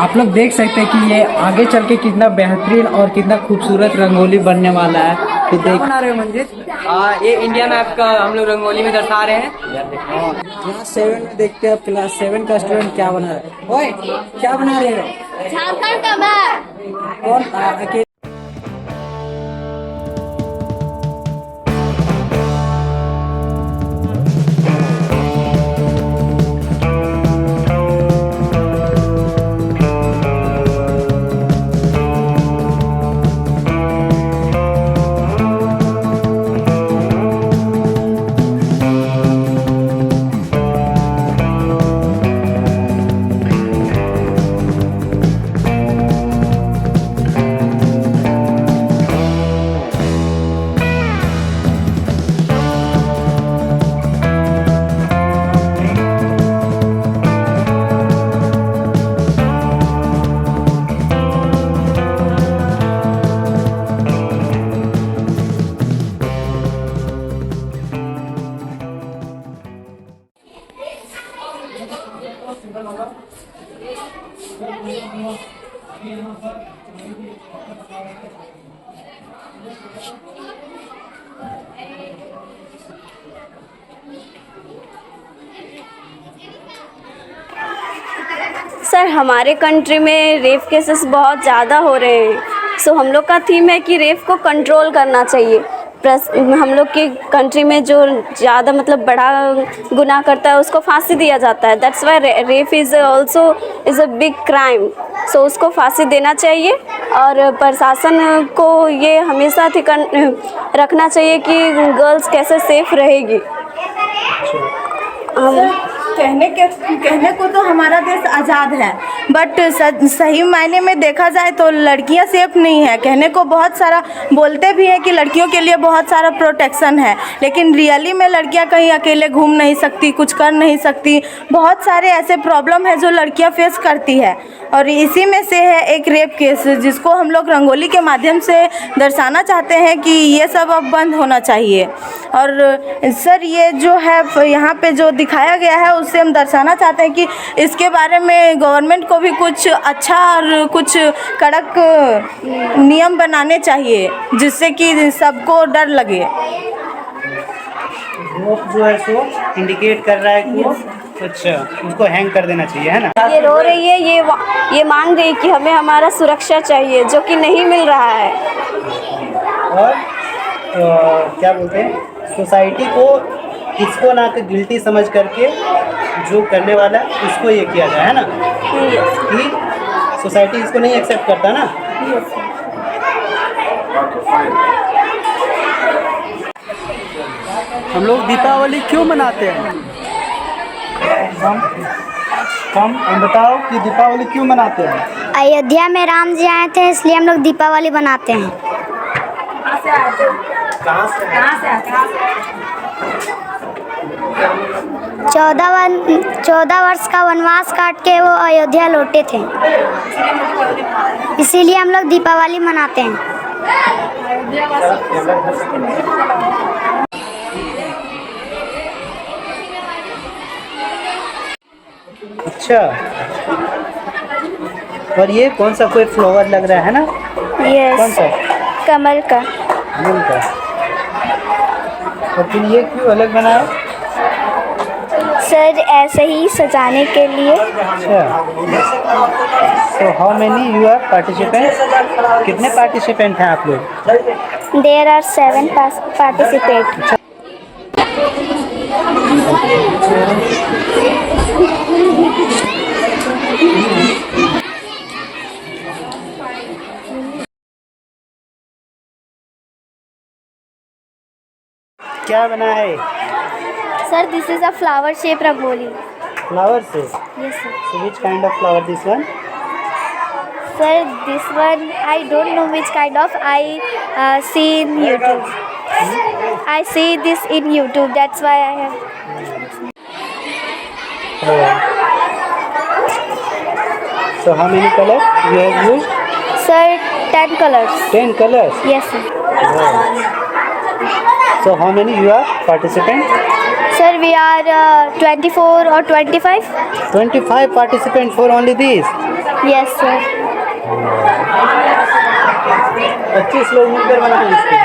आप लोग देख सकते हैं कि ये आगे चल के कितना बेहतरीन और कितना खूबसूरत रंगोली बनने वाला है। तो देख बना रहे हो मंजित? ये इंडिया मैप का हम लोग रंगोली में दर्शा रहे हैं। क्लास 7 में देखते हैं क्लास 7 का स्टूडेंट क्या बना रहा है। ओए क्या बना रहे हो? झारखंड का मैप। कौन सर हमारे कंट्री में रेप केसेस बहुत ज़्यादा हो रहे हैं। सो हम लोग का थीम है कि रेप को कंट्रोल करना चाहिए। प्लस हम लोग के कंट्री में जो ज़्यादा मतलब बड़ा गुनाह करता है उसको फांसी दिया जाता है। That's why rape is also is a big crime. So उसको फांसी देना चाहिए और प्रशासन को ये हमेशा रखना चाहिए कि गर्ल्स कैसे सेफ रहेगी। कहने को तो हमारा देश आज़ाद है, बट सही मायने में देखा जाए तो लड़कियां सेफ नहीं है। कहने को बहुत सारा बोलते भी हैं कि लड़कियों के लिए बहुत सारा प्रोटेक्शन है, लेकिन रियली में लड़कियां कहीं अकेले घूम नहीं सकती, कुछ कर नहीं सकती। बहुत सारे ऐसे प्रॉब्लम है जो लड़कियां फेस करती है और इसी में से है एक रेप केस, जिसको हम लोग रंगोली के माध्यम से दर्शाना चाहते हैं कि ये सब अब बंद होना चाहिए। और सर ये जो है यहाँ पे जो दिखाया गया है उससे हम दर्शाना चाहते हैं कि इसके बारे में गवर्नमेंट को भी कुछ अच्छा और कुछ कड़क नियम बनाने चाहिए जिससे कि सबको डर लगे। रोप जो है सो इंडिकेट कर रहा है कि अच्छा उसको हैंग कर देना चाहिए, है ना। ये रो रही है, ये मांग रही है कि हमें हमारा सुरक्षा चाहिए जो कि नहीं मिल रहा है। और क्या बोलते हैं, सोसाइटी को इसको ना कि गिल्टी समझ करके जो करने वाला है उसको ये किया जाए, है ना, कि सोसाइटी इसको नहीं एक्सेप्ट करता ना। हम लोग दीपावली क्यों मनाते हैं? हम बताओ कि दीपावली क्यों मनाते हैं? अयोध्या में राम जी आए थे इसलिए हम लोग दीपावली बनाते हैं। कहाँ से 14 वर्ष का वनवास काट के वो अयोध्या लौटे थे, इसीलिए हम लोग दीपावली मनाते हैं। अच्छा, और ये कौन सा कोई फ्लावर लग रहा है ना? कौन सा? कमल का। कमल का। और फिर ये क्यों अलग बनाया? सर ऐसे ही सजाने के लिए। अच्छा, तो how many you are participant? कितने पार्टिसिपेंट हैं आप लोग? There are 7 participate. क्या बना है? Sir this is a flower shape rangoli. Flower से? Yes sir. So which kind of flower this one? Sir, this one I don't know which kind of. I see in YouTube. I see this in YouTube. That's why I have. So how many colors you have used? Sir, 10 colors. 10 colors. Yes sir. Wow. So how many you are participant? Sir, we are 24 or 25. 25 participants for only this. Yes, sir. 25 लोग मिलकर बनाए इसको.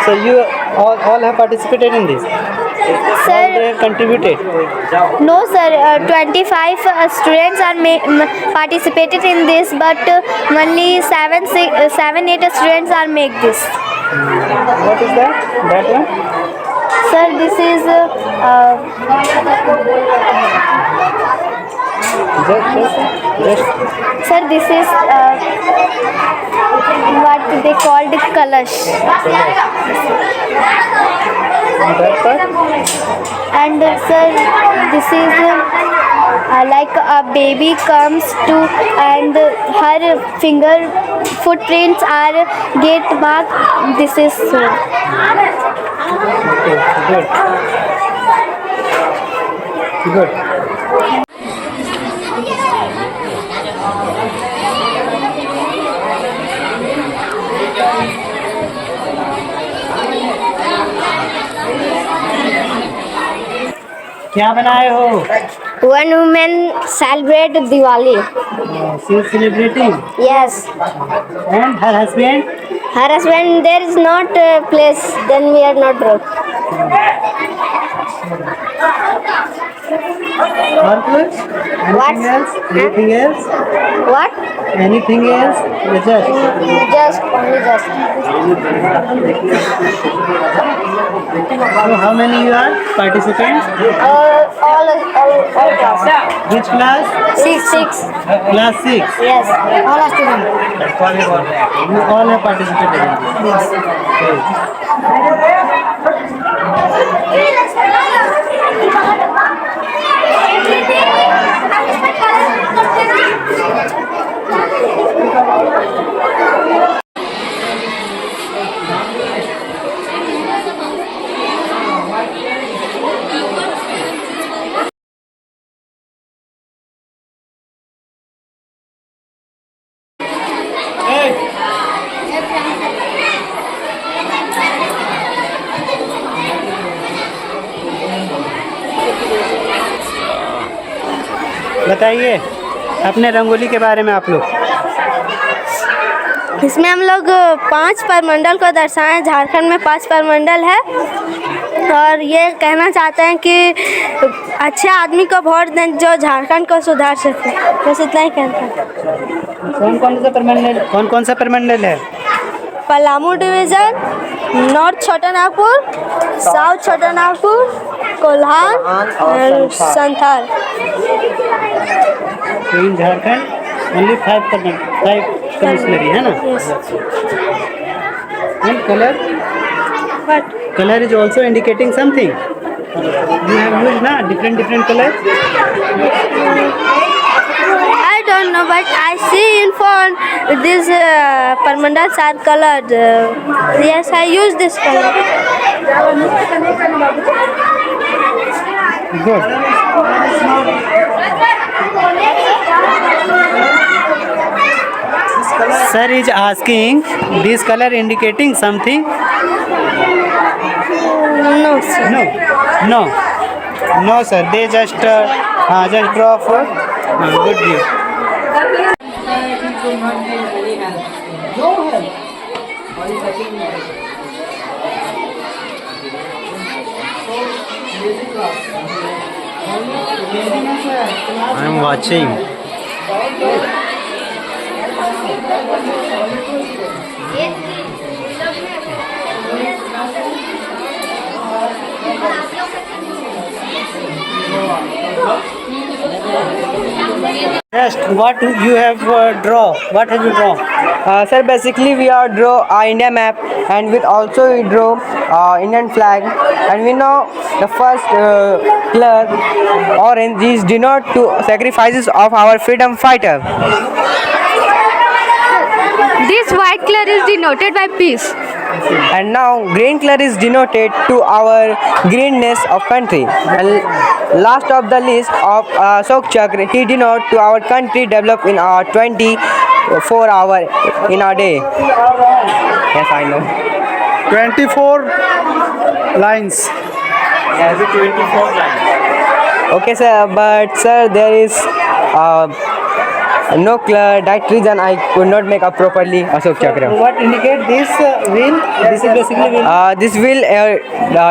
So you all have participated in this. All Sir, they have contributed. no, sir. 25 students are participated in this, but only 7-8 students are make this. What is that? That one? Sir, this is Just. sir. This is what they called kalash. That part? And sir, this is like a baby comes to, and her finger footprints are get back. This is so. Okay, good. क्या बनाए हो? One woman celebrate Diwali. She is celebrating. Yes. And her husband? Her husband, there is not a place, then we are not broke. और कुछ? What? Anything else? Anything else? What? Anything else? Just, only just. So how many you are participants? All class. Which class? Six. Class 6. Yes. All are students. You all have participated in this. Okay. बताइए अपने रंगोली के बारे में आप लोग. इसमें हम लोग 5 परमंडल को दर्शाएं. झारखंड में 5 परमंडल है और ये कहना चाहते हैं कि अच्छे आदमी को वोट दें जो झारखंड को सुधार सके. बस इतना ही कहना है. कौन कौन सा परमंडल है? पलामू डिवीज़न, नॉर्थ छोटा नागपुर, साउथ छोटा नागपुर, कोल्हान और संथाल. तो इन झारखंड ओनली 5 कमिश्नरी है ना. And colour is also indicating something. You have used ना different colour. I don't know, but I see in phone these permandals are colored. Yes, I use this color. Good. Sir is asking, this color indicating something? No, sir. No, sir. They just draw for good view. I am watching. Next, what you have draw? What have you drawn? Sir, basically we are draw India map, and with also we draw Indian flag, and we know the first color orange is denote to sacrifices of our freedom fighter. This white color is denoted by peace. And now green color is denoted to our greenness of country. And last of the list of Ashok Chakra, he denote to our country develop in our 24 hour in a day. Yes, I know. 24 lines. Has 24 lines. Okay, sir, but sir, there is no direct reason I could not make up properly Ashok Chakra. What indicate this wheel? This is basically wheel. This will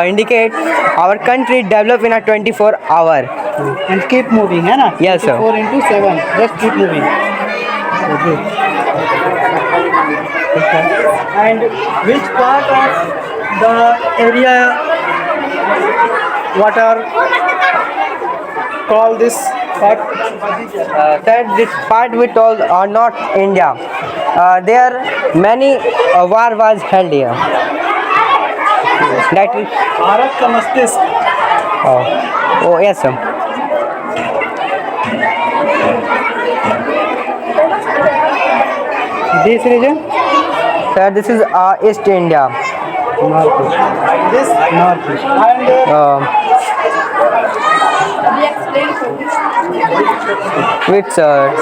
indicate our country develop in a 24-hour. And keep moving, है ना? Yes, sir. 4 into 7. Just keep moving. Okay. And which part of the area what are called this part? Sir, this part we told North India. There many war was held here. That is, Bharat का मस्तिष्क. oh yes, sir. This region? Sir, this is East India. North. This north. And Which sir?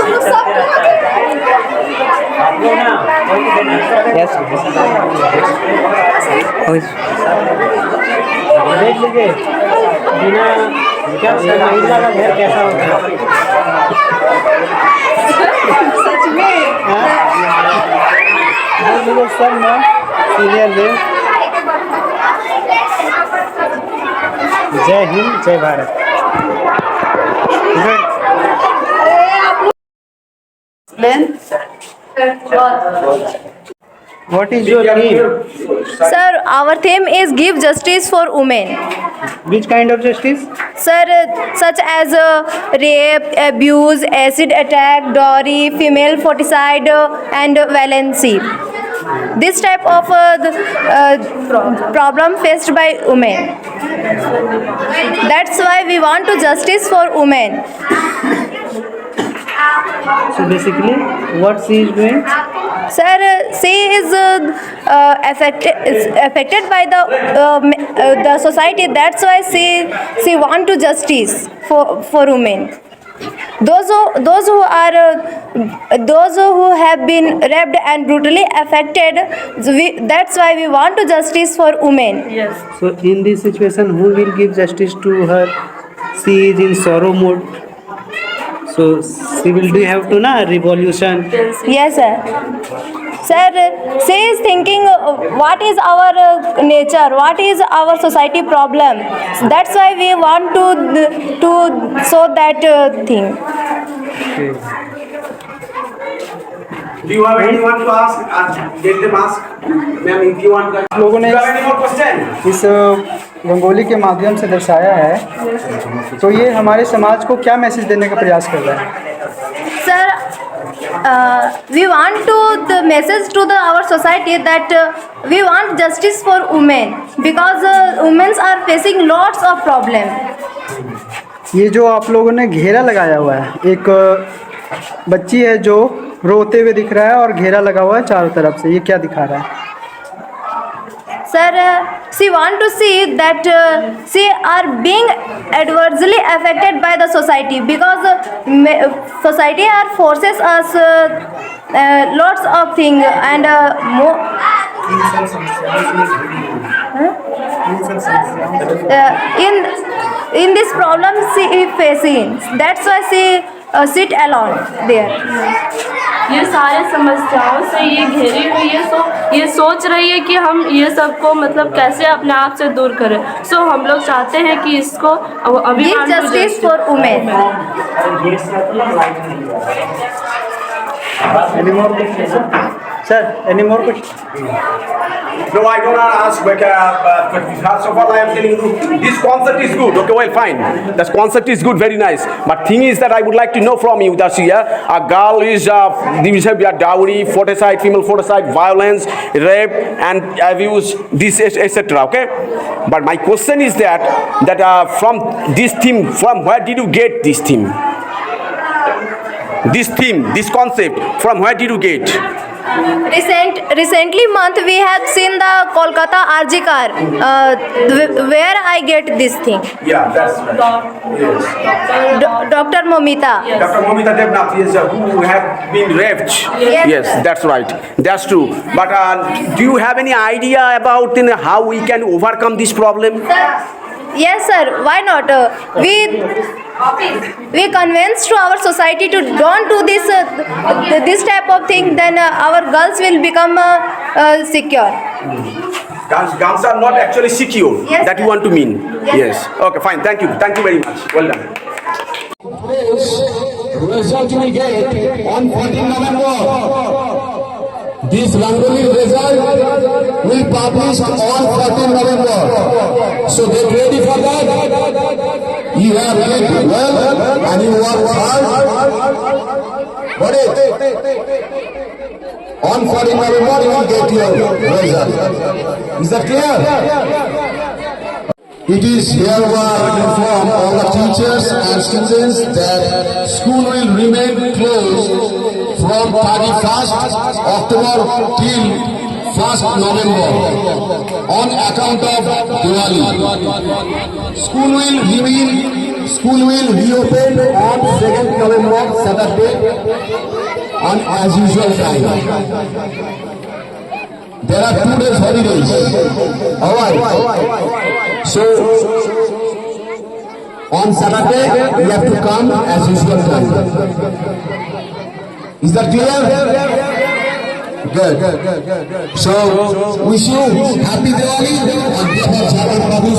Yes. Which? देख लीजिए बिना क्या महिला का घर कैसा होता है. सच में सब में सीनियर में. जय हिंद जय Bharat. What is your theme? Sir, our theme is give justice for women. Which kind of justice? Sir, such as rape, abuse, acid attack, dowry, female foeticide, and violency. This type of problem faced by women. That's why we want to justice for women. So basically, what she is doing? Sir, she is affected by the society. That's why she want to justice for women. Those who have been raped and brutally affected. That's why we want to justice for women. So in this situation, who will give justice to her? She is in sorrow mode. So she will do have to na revolution. Yes, sir. Sir, she is thinking what is our nature, what is our society problem. That's why we want to show that thing. Do you have anyone to ask? Get them ask. Ma'am, if you want. लोगों ने Do you have any more question? इस रंगोली के माध्यम से दर्शाया है, तो ये हमारे समाज को क्या मैसेज देने का प्रयास कर रहा है? Sir, we want to the message to our society that we want justice for women because women are facing lots of problem. ये जो आप लोगों ने घेरा लगाया हुआ है, एक बच्ची है जो रोते हुए दिख रहा है और घेरा लगा हुआ है चारों तरफ से, ये क्या दिखा रहा है? Sir, she want to see that she are being adversely affected by the society because society are forces us lots of things and more. In this problem she is facing. That's why she sit alone there. ये सारे समस्याओं से ये घेरी हुई है, ये सोच रही है कि हम ये सबको मतलब कैसे अपने आप से दूर करें. सो हम लोग चाहते हैं कि इसको Give justice for women. Any more questions? Sir, any more questions? No, I do not ask. But first of all, I am telling you, this concept is good. Okay, well, fine. This concept is good, very nice. But thing is that I would like to know from you, Darshia, a girl is dowry, foeticide, female foeticide, violence, rape, and abuse, this, etc. Okay. But my question is that from this theme, from where did you get this theme? This theme, this concept, from where did you get? Recently month we have seen the Kolkata RG car where I get this thing. Yeah, that's right. Yes. Dr. Momita. Yes. Dr. Momita Devnath, yes, who have been raped. Yes, that's right. That's true. But do you have any idea about how we can overcome this problem? Yes, sir. Why not? We convince to our society to don't do this type of thing. Then our girls will become secure. Guns are not actually secure. Yes, That you sir. want to mean? Yes, Okay, fine. Thank you. Thank you very much. Well done. Result we get on 14 November. This Rangoli result will publish on 14 November. So get ready for that. You have read well and you work hard. But on 14 November you will get your result. Is that clear? It is hereby informed all the teachers and students that school will remain closed from 31st October till 1st November on account of Diwali. School will reopen on 2nd November Saturday on as usual time. There are 2 days holidays. Alright. So on Saturday you have to come as usual time. Is that clear? Good. So wish you happy Diwali on behalf of Jharkhand Public